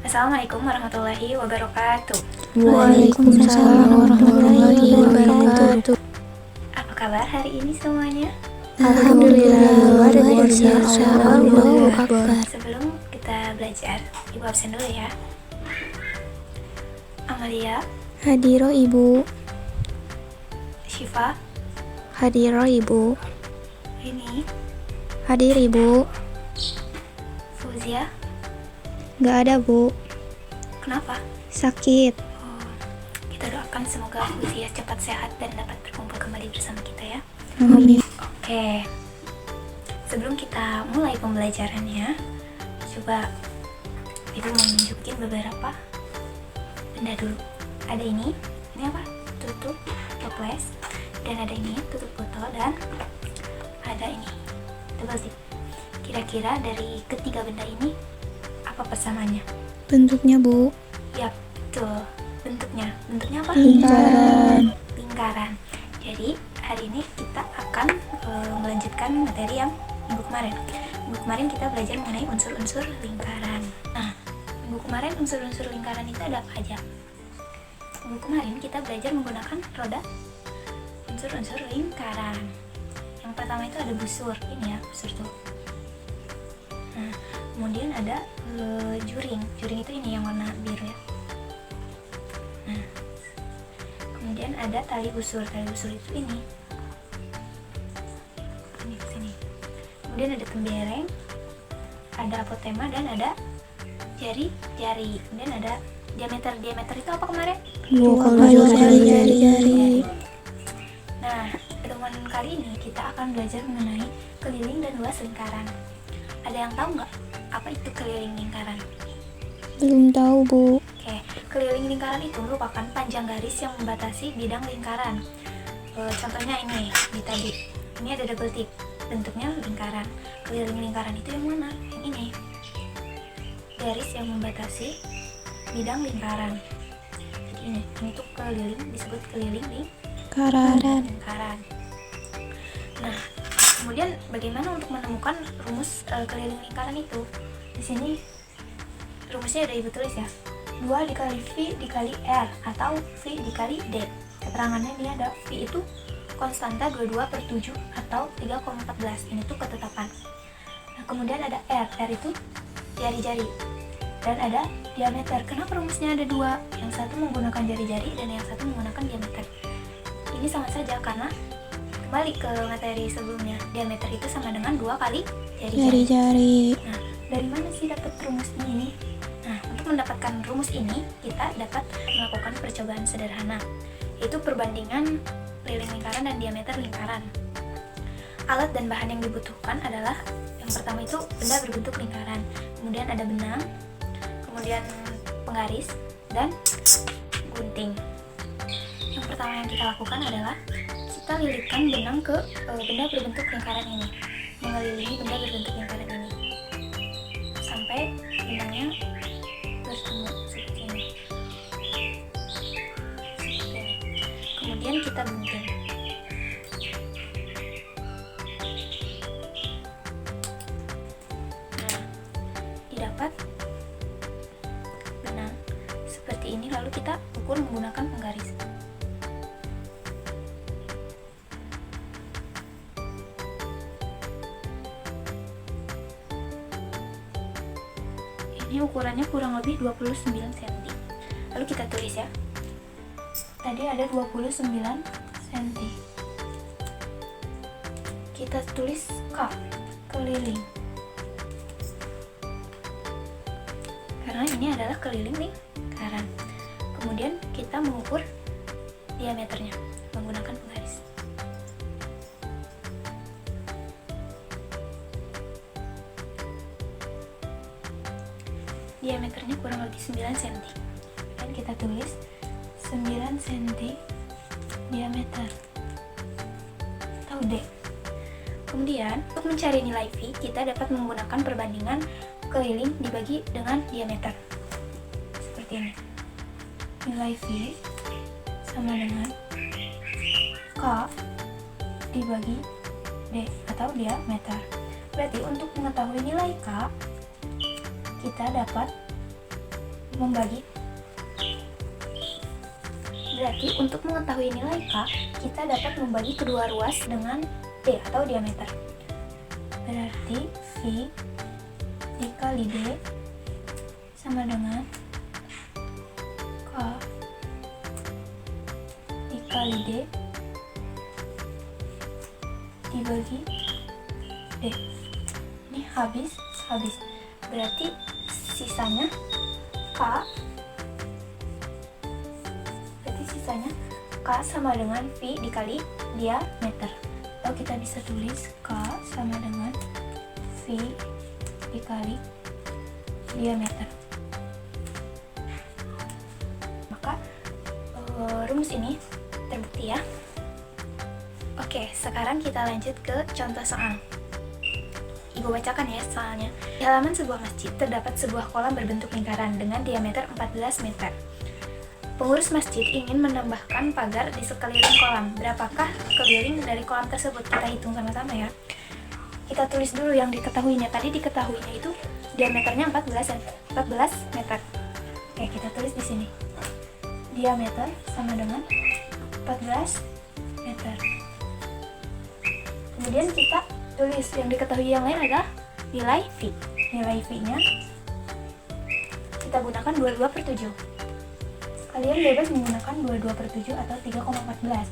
Assalamualaikum warahmatullahi wabarakatuh. Waalaikumsalam warahmatullahi wabarakatuh. Apa kabar hari ini semuanya? Alhamdulillah, luar biasa. Allahu Akbar. Sebelum kita belajar, Ibu absen dulu ya. Amalia, Hadiro Ibu. Syifa, Hadiro Ibu. Rini, Hadir Ibu. Fauzia. Gak ada Bu. Kenapa? Sakit. Kita doakan semoga Fauzia cepat sehat dan dapat berkumpul kembali bersama kita ya. Amin. Oke. Sebelum kita mulai pembelajarannya, coba Ibu mau nunjukin beberapa benda dulu. Ada ini apa? Tutup toples. Dan ada ini tutup botol dan ada ini double zip. Kira-kira dari ketiga benda ini apa persamaannya? Bentuknya Bu. Ya betul, bentuknya apa? Lingkaran. Jadi hari ini kita akan melanjutkan materi yang minggu kemarin. Minggu kemarin kita belajar mengenai unsur-unsur lingkaran. Nah, minggu kemarin unsur-unsur lingkaran itu ada apa aja? Minggu kemarin kita belajar menggunakan roda unsur-unsur lingkaran. Yang pertama itu ada busur, ini ya busur tuh. Nah, kemudian ada juring itu ini yang warna biru ya. Nah, kemudian ada tali busur itu ini sini. Kemudian ada tembereng, ada apotema dan ada jari-jari. Kemudian ada diameter itu apa kemarin? 2 jari. Nah, pertemuan kali ini kita akan belajar mengenai keliling dan luas lingkaran. Ada yang tahu nggak apa itu keliling lingkaran? Belum tahu Bu. Oke, keliling lingkaran itu merupakan panjang garis yang membatasi bidang lingkaran. Contohnya ini di tadi. Ini ada double tip, bentuknya lingkaran. Keliling lingkaran itu yang mana? Yang ini. Garis yang membatasi bidang lingkaran. Jadi ini tuh keliling, disebut keliling lingkaran. Nah, kemudian bagaimana untuk menemukan rumus keliling lingkaran itu? Di sini rumusnya ada Ibu tulis ya. 2 dikali V dikali R atau V dikali D. Keterangannya ini ada V itu konstanta 22/7 atau 3,14. Ini tuh ketetapan. Nah, kemudian ada R itu jari-jari. Dan ada diameter. Kenapa rumusnya ada 2? Yang satu menggunakan jari-jari dan yang satu menggunakan diameter. Ini sama saja karena kembali ke materi sebelumnya, diameter itu sama dengan 2 kali jari-jari. Nah, dari mana sih dapat rumusnya ini? Nah, untuk mendapatkan rumus ini, kita dapat melakukan percobaan sederhana, yaitu perbandingan keliling lingkaran dan diameter lingkaran. Alat dan bahan yang dibutuhkan adalah, yang pertama itu benda berbentuk lingkaran, kemudian ada benang, kemudian penggaris, dan gunting. Yang pertama yang kita lakukan adalah kita lilitkan benang ke benda berbentuk lingkaran ini, mengelilingi benda berbentuk lingkaran ini sampai benangnya bertemu seperti ini. Kemudian kita gunting. Nah, didapat benang seperti ini, lalu kita ukur menggunakan penggaris. Ini ukurannya kurang lebih 29 cm. Lalu kita tulis ya. Tadi ada 29 cm. Kita tulis K, keliling. Karena ini adalah keliling lingkaran. Kemudian kita mengukur diameternya menggunakan penggaris. Diameternya kurang lebih 9 cm. Dan kita tulis 9 cm diameter atau D. Kemudian untuk mencari nilai V, kita dapat menggunakan perbandingan keliling dibagi dengan diameter. Seperti ini. Nilai V sama dengan K dibagi D atau diameter. Berarti untuk mengetahui nilai K, kita dapat membagi. Berarti untuk mengetahui nilai K, kita dapat membagi kedua ruas dengan D atau diameter. Berarti V dikali D sama dengan K dikali D dibagi D. Ini habis. Berarti sisanya K sama dengan V dikali diameter. Lalu kita bisa tulis K sama dengan V dikali diameter. Maka rumus ini terbukti ya. Oke, sekarang kita lanjut ke contoh soal. Ibu bacakan ya soalnya. Di halaman sebuah masjid terdapat sebuah kolam berbentuk lingkaran dengan diameter 14 meter. Pengurus masjid ingin menambahkan pagar di sekeliling kolam. Berapakah keliling dari kolam tersebut? Kita hitung sama-sama ya. Kita tulis dulu yang diketahuinya. Tadi diketahuinya itu diameternya 14 meter. Oke, kita tulis di sini. Diameter sama dengan 14 meter. Kemudian kita tulis yang diketahui yang lain adalah nilai V. Nilai V-nya kita gunakan 22/7. Kalian bebas menggunakan 22/7 atau 3,14.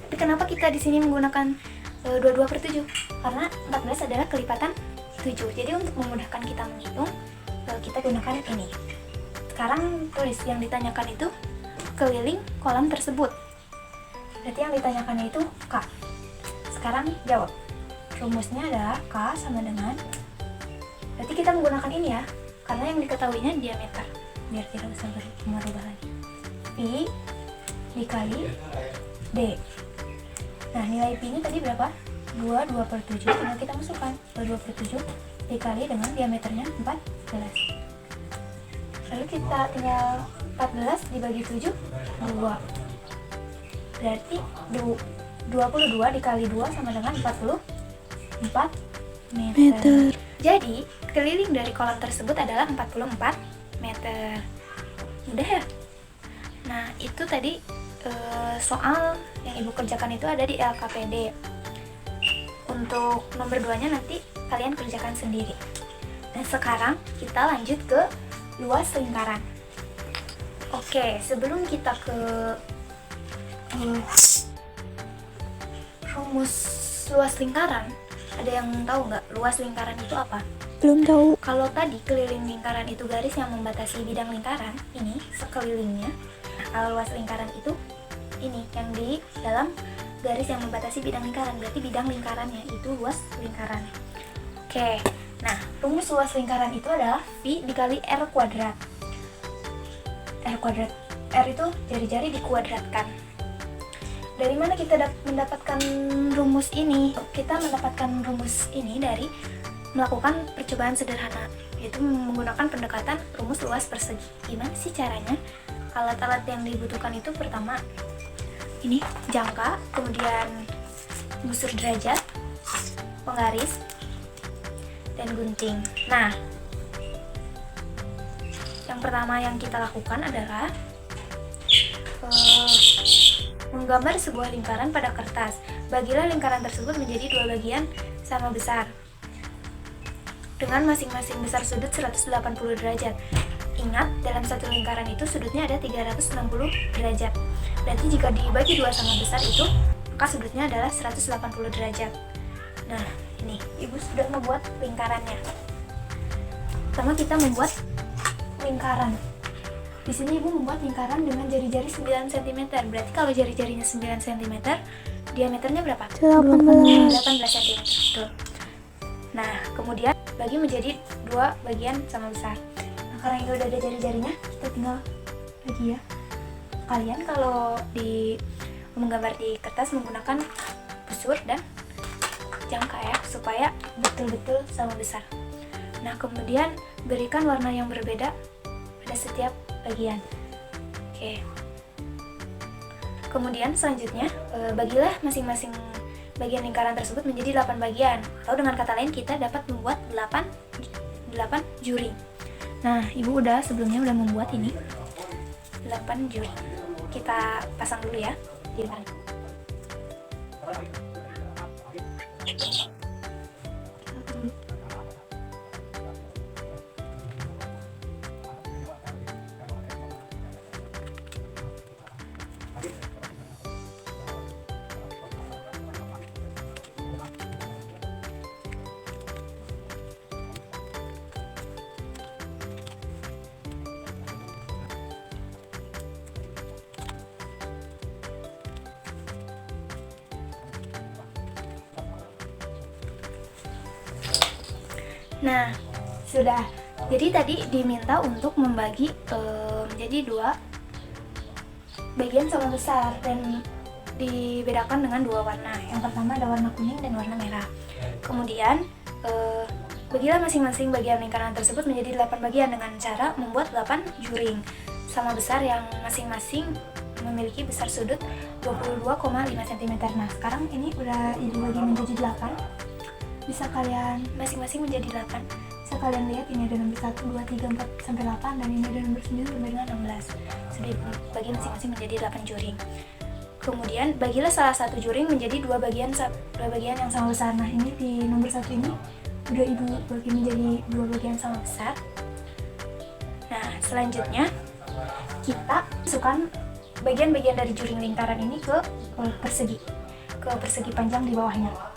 Tapi kenapa kita di sini menggunakan 22/7? Karena 14 adalah kelipatan 7. Jadi untuk memudahkan kita menghitung, kita gunakan ini. Sekarang tulis yang ditanyakan itu keliling kolam tersebut. Berarti yang ditanyakannya itu K. Sekarang jawab. Rumusnya adalah K sama dengan, berarti kita menggunakan ini ya, karena yang diketahuinya diameter, biar tidak usah merubah lagi. Pi dikali D. Nah, nilai Pi nya tadi berapa? 22/7. Tinggal kita masukkan 22/7 dikali dengan diameternya 14. Lalu kita tinggal 14 dibagi 7, 2. Berarti 22 dikali 2 sama dengan 44 meter. Jadi, keliling dari kolam tersebut adalah 44 meter. Mudah ya? Nah, itu tadi soal yang Ibu kerjakan itu ada di LKPD. Untuk nomor 2-nya nanti kalian kerjakan sendiri. Nah, sekarang kita lanjut ke luas lingkaran. Oke, sebelum kita ke rumus luas lingkaran, ada yang tahu nggak luas lingkaran itu apa? Belum tahu. Kalau tadi keliling lingkaran itu garis yang membatasi bidang lingkaran, ini sekelilingnya. Nah, kalau luas lingkaran itu ini yang di dalam garis yang membatasi bidang lingkaran, berarti bidang lingkarannya itu luas lingkaran. Oke, nah rumus luas lingkaran itu adalah V dikali R kuadrat. R itu jari-jari dikuadratkan. Dari mana kita mendapatkan rumus ini? Kita mendapatkan rumus ini dari melakukan percobaan sederhana, yaitu menggunakan pendekatan rumus luas persegi. Gimana sih caranya? Alat-alat yang dibutuhkan itu pertama ini jangka, kemudian busur derajat, penggaris, dan gunting. Nah, yang pertama yang kita lakukan adalah menggambar sebuah lingkaran pada kertas. Bagilah lingkaran tersebut menjadi 2 bagian sama besar dengan masing-masing besar sudut 180 derajat. Ingat, dalam satu lingkaran itu sudutnya ada 360 derajat. Berarti jika dibagi 2 sama besar itu, maka sudutnya adalah 180 derajat. Nah, ini Ibu sudah membuat lingkarannya. Pertama kita membuat lingkaran. Di sini Ibu membuat lingkaran dengan jari-jari 9 cm. Berarti kalau jari-jarinya 9 cm, diameternya berapa? 18 cm. Betul. Nah, kemudian bagi menjadi 2 bagian sama besar. Nah, karena ini udah ada jari-jarinya, kita tinggal bagi ya. Kalian kalau menggambar di kertas menggunakan busur dan jangka ya, supaya betul-betul sama besar. Nah, kemudian berikan warna yang berbeda pada setiap bagian. Oke. Kemudian selanjutnya bagilah masing-masing bagian lingkaran tersebut menjadi 8 bagian. Atau dengan kata lain kita dapat membuat 8 juri. Nah, Ibu sebelumnya udah membuat ini 8 juring. Kita pasang dulu ya di lingkaran. Nah, sudah. Jadi tadi diminta untuk membagi menjadi 2 bagian sama besar dan dibedakan dengan 2 warna. Yang pertama ada warna kuning dan warna merah. Kemudian bagilah masing-masing bagian lingkaran tersebut menjadi 8 bagian dengan cara membuat 8 juring sama besar yang masing-masing memiliki besar sudut 22,5 cm. Nah, sekarang ini udah dibagi menjadi 8. Bisa kalian masing-masing menjadi 8. Bisa kalian lihat ini ada nomor 1, 2, 3, 4 sampai 8 dan ini ada nomor 9 sampai dengan 16. Sudah dibagi masing-masing menjadi 8 juring. Kemudian bagilah salah satu juring menjadi 2 bagian yang sama besar. Nah, ini di nomor 1 ini udah Ibu bagi menjadi 2 bagian sama besar. Nah, selanjutnya kita masukkan bagian-bagian dari juring lingkaran ini ke persegi panjang di bawahnya.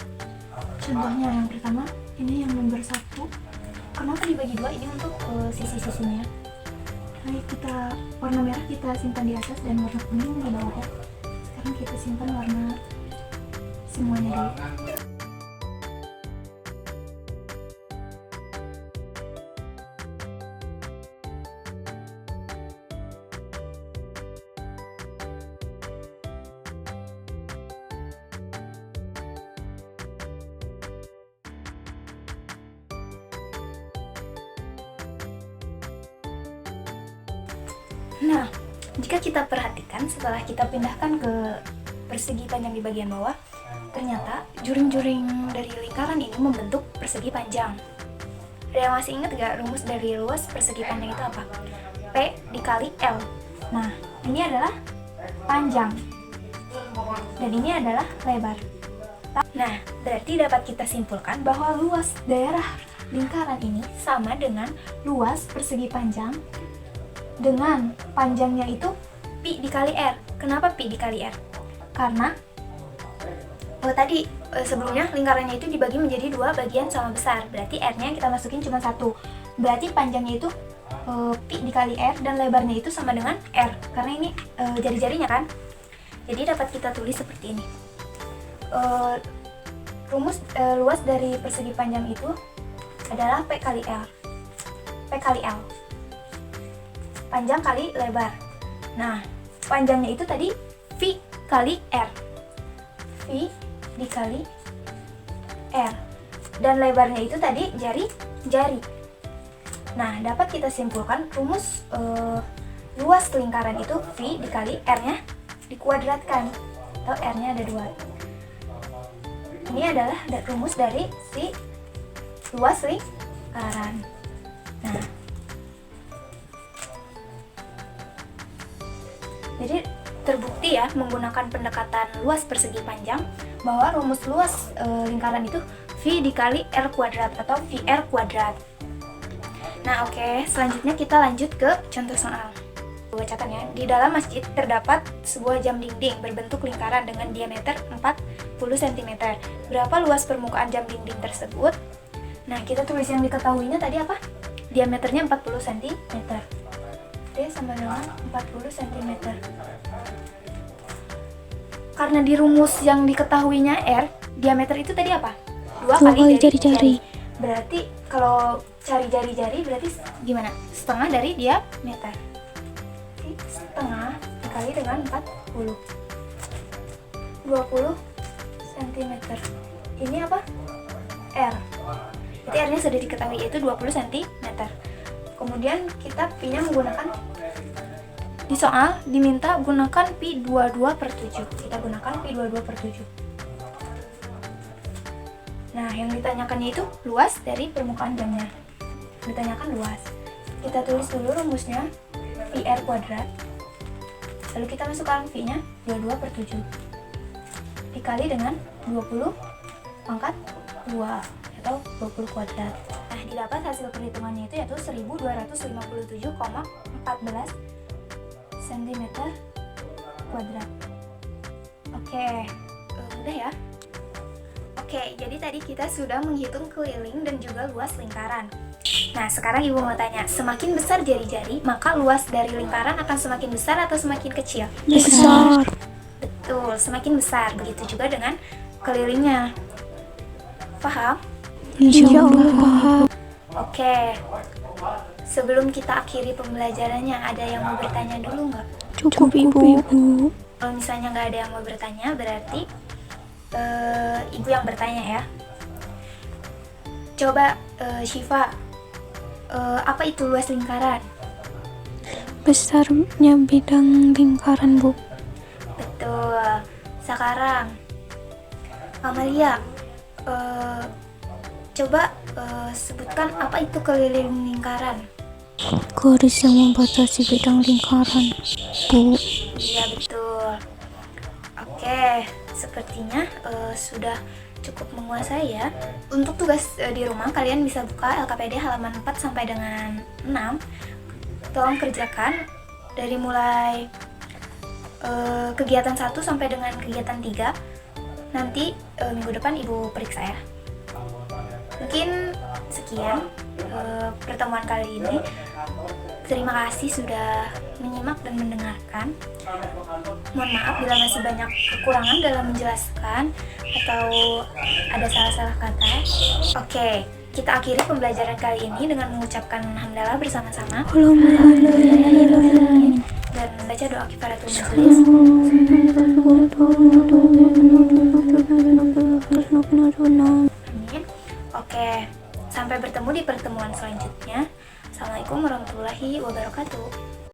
Contohnya yang pertama, ini yang nomor 1. Kenapa dibagi 2? Ini untuk sisi-sisinya. Baik, warna merah kita simpan di atas dan warna kuning di bawah. Sekarang kita simpan warna semuanya dulu. Nah, jika kita perhatikan setelah kita pindahkan ke persegi panjang di bagian bawah, ternyata juring-juring dari lingkaran ini membentuk persegi panjang. Ada yang masih ingat gak rumus dari luas persegi panjang itu apa? P dikali L. Nah, ini adalah panjang dan ini adalah lebar. Nah, berarti dapat kita simpulkan bahwa luas daerah lingkaran ini sama dengan luas persegi panjang dengan panjangnya itu pi dikali R. Kenapa pi dikali R? Karena sebelumnya lingkarannya itu dibagi menjadi 2 bagian sama besar. Berarti R-nya kita masukin cuma 1. Berarti panjangnya itu pi dikali R dan lebarnya itu sama dengan R. Karena ini jari-jarinya kan. Jadi dapat kita tulis seperti ini. Rumus luas dari persegi panjang itu adalah P kali L. P kali L. Panjang kali lebar. Nah, panjangnya itu tadi V kali R. V dikali R. Dan lebarnya itu tadi jari. Nah, dapat kita simpulkan rumus luas lingkaran itu V dikali R-nya dikuadratkan. Atau R-nya ada 2. Ini adalah rumus dari si luas lingkaran. Nah, jadi terbukti ya menggunakan pendekatan luas persegi panjang bahwa rumus luas lingkaran itu V dikali R kuadrat atau VR kuadrat. Nah, oke, selanjutnya kita lanjut ke contoh soal. Catatnya, di dalam masjid terdapat sebuah jam dinding berbentuk lingkaran dengan diameter 40 cm. Berapa luas permukaan jam dinding tersebut? Nah, kita tulis yang diketahuinya tadi apa? Diameternya 40 cm. D sama dengan 40 cm. Karena di rumus yang diketahuinya R, diameter itu tadi apa? 2 kali jari-jari. Berarti kalau cari jari-jari berarti gimana? Setengah dari diameter. Setengah dikali dengan 40. 20 cm. Ini apa? R. Jadi R-nya sudah diketahui yaitu 20 cm. Kemudian kita Pi-nya menggunakan, di soal diminta gunakan Pi 22/7. Kita gunakan Pi 22/7. Nah, yang ditanyakannya itu luas dari permukaan jamnya. Ditanyakan luas. Kita tulis dulu rumusnya, VR kuadrat. Lalu kita masukkan V-nya 22 per 7 dikali dengan 20 pangkat 2 atau 20 kuadrat. Nah, didapat hasil perhitungannya itu yaitu 1257,14 cm kuadrat. Oke, udah ya. Oke, jadi tadi kita sudah menghitung keliling dan juga luas lingkaran. Nah, sekarang Ibu mau tanya, semakin besar jari-jari, maka luas dari lingkaran akan semakin besar atau semakin kecil? Besar. Betul, semakin besar. Begitu juga dengan kelilingnya. Paham? Insya Allah paham. Oke. Sebelum kita akhiri pembelajarannya, ada yang mau bertanya dulu nggak? Cukup Ibu. Kalau misalnya nggak ada yang mau bertanya, berarti Ibu yang bertanya ya. Coba Syifa, apa itu luas lingkaran? Besarnya bidang lingkaran, Bu. Betul. Sekarang Amalia, coba sebutkan apa itu keliling lingkaran. Garis yang membatasi bidang lingkaran, Bu. Iya, betul. Oke, sepertinya sudah cukup menguasai ya. Untuk tugas di rumah, kalian bisa buka LKPD halaman 4 sampai dengan 6. Tolong kerjakan dari mulai kegiatan 1 sampai dengan kegiatan 3. Nanti minggu depan Ibu periksa ya. Mungkin sekian pertemuan kali ini. Terima kasih sudah menyimak dan mendengarkan. Mohon maaf bila masih banyak kekurangan dalam menjelaskan atau ada salah-salah kata. Oke, kita akhiri pembelajaran kali ini dengan mengucapkan hamdalah bersama-sama dan membaca doa kifaratul majelis. Amin. Oke, sampai bertemu di pertemuan selanjutnya. Assalamualaikum warahmatullahi wabarakatuh.